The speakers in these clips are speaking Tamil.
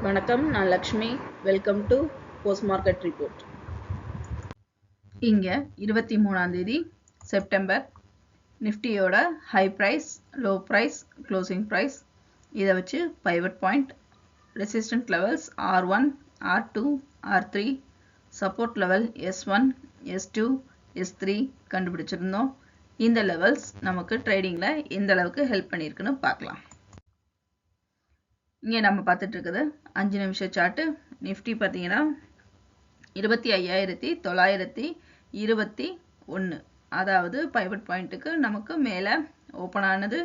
வணக்கம், நான் Lakshmi. Welcome to post market report. இங்க 23ஆம் தேதி செப்டம்பர் நிஃப்டியோட high price, low price, closing price இதை வச்சு pivot point, resistant levels R1, R2, R3, support level S1, S2, S3 கண்டுபிடிச்சிருந்தோம். இந்த லெவல்ஸ் நமக்கு ட்ரேடிங்ல எந்த அளவுக்கு ஹெல்ப் பண்ணியிருக்குன்னு பார்க்கலாம். இங்கே நம்ம பார்த்துட்டு இருக்குது 5 நிமிஷம் சார்ட்டு. நிஃப்டி பார்த்தீங்கன்னா 25,921, அதாவது பைவட் பாயிண்ட்டுக்கு நமக்கு மேலே ஓப்பன் ஆனது.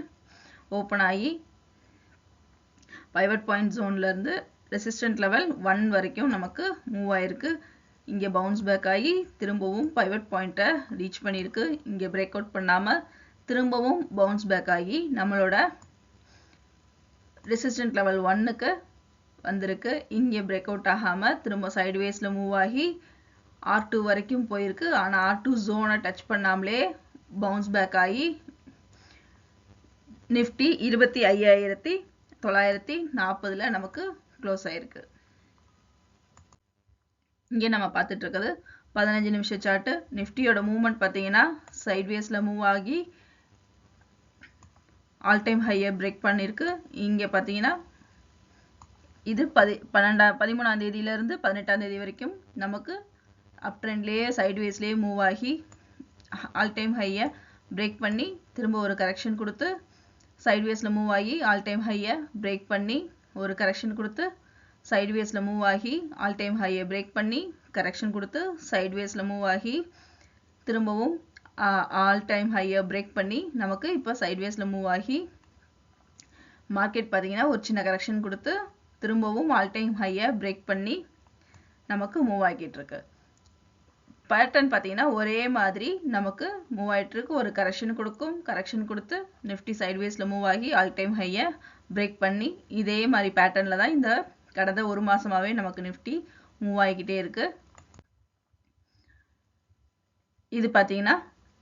ஓப்பன் ஆகி பைவட் பாயிண்ட் ஜோன்லேருந்து ரெசிஸ்டன்ட் லெவல் 1 வரைக்கும் நமக்கு மூவ் ஆயிருக்கு. இங்கே பவுன்ஸ் பேக் ஆகி திரும்பவும் பைவட் பாயிண்ட்டை ரீச் பண்ணியிருக்கு. இங்கே பிரேக் அவுட் பண்ணாமல் திரும்பவும் பவுன்ஸ் பேக் ஆகி நம்மளோட ரெசிஸ்டன்ட் லெவல் 1க்கு வந்திருக்கு. இங்கே பிரேக் அவுட் ஆகாமல் திரும்ப சைட்வேஸில் மூவ் ஆகி R2 வரைக்கும் போயிருக்கு. ஆனால் R2 ஜோனை டச் பண்ணாமலே பவுன்ஸ் பேக் ஆகி நிஃப்டி 25,940 நமக்கு க்ளோஸ் ஆயிருக்கு. இங்கே நம்ம பார்த்துட்டு இருக்கிறது 15 நிமிஷம் சார்ட்டு. நிஃப்டியோட மூவ்மெண்ட் பார்த்தீங்கன்னா சைட்வேஸில் மூவ் ஆகி ஆல் டைம் ஹையை பிரேக் பண்ணியிருக்கு. இங்கே பார்த்தீங்கன்னா இது 13ஆம் தேதியிலேருந்து 18ஆம் தேதி வரைக்கும் நமக்கு அப் ட்ரெண்ட்லேயே சைட்வேஸ்லேயே மூவ் ஆகி ஆல் டைம் ஹையை பிரேக் பண்ணி திரும்ப ஒரு கரெக்ஷன் கொடுத்து சைட்வேஸில் மூவ் ஆகி ஆல் டைம் ஹையை பிரேக் பண்ணி ஒரு கரெக்ஷன் கொடுத்து சைட்வேஸில் மூவ் ஆகி ஆல் டைம் ஹையை பிரேக் பண்ணி கரெக்ஷன் கொடுத்து சைட்வேஸில் மூவ் ஆகி திரும்பவும் ஆல் டைம் ஹையை பிரேக் பண்ணி நமக்கு இப்போ சைட்வேஸில் மூவ் ஆகி மார்க்கெட் பார்த்தீங்கன்னா ஒரு சின்ன கரெக்ஷன் கொடுத்து திரும்பவும் ஆல் டைம் ஹையை பிரேக் பண்ணி நமக்கு மூவ் ஆகிட்டு இருக்கு. பேட்டர்ன் பார்த்தீங்கன்னா ஒரே மாதிரி நமக்கு மூவ் ஆகிட்டு இருக்கு. ஒரு கரெக்ஷன் கொடுக்கும், கரெக்ஷன் கொடுத்து நிஃப்டி சைட்வேஸில் மூவ் ஆகி ஆல் டைம் ஹையை பிரேக் பண்ணி இதே மாதிரி பேட்டர்னில் தான் இந்த கடந்த ஒரு மாதமாகவே நமக்கு நிஃப்டி மூவ் ஆகிக்கிட்டே இருக்கு. இது பார்த்தீங்கன்னா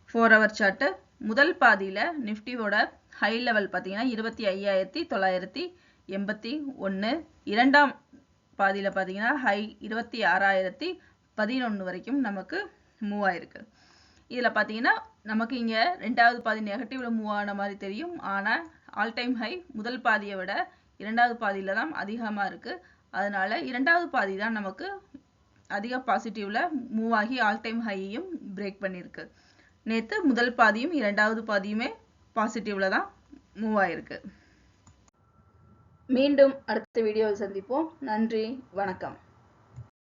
4 ஹவர் சார்ட்டு. முதல் பாதியில் நிஃப்டியோட ஹை லெவல் பார்த்தீங்கன்னா 25,981. இரண்டாம் பாதியில் பார்த்தீங்கன்னா ஹை 26,011 வரைக்கும் நமக்கு மூவ் ஆயிருக்கு. இதில் பார்த்தீங்கன்னா நமக்கு இங்கே ரெண்டாவது பாதி நெகட்டிவில் மூவ் ஆன மாதிரி தெரியும். ஆனால் ஆல் டைம் ஹை முதல் பாதியை விட இரண்டாவது பாதியில் தான் அதிகமாக இருக்குது. அதனால இரண்டாவது பாதி தான் நமக்கு அதிக பாசிட்டிவில் மூவ் ஆகி ஆல் டைம் ஹையையும் பிரேக் பண்ணியிருக்கு. நேற்று முதல் பாதியும் இரண்டாவது பாதியுமே பாசிட்டிவ்ல தான் மூவ் ஆயிருக்கு. மீண்டும் அடுத்த வீடியோவில் சந்திப்போம். நன்றி, வணக்கம்.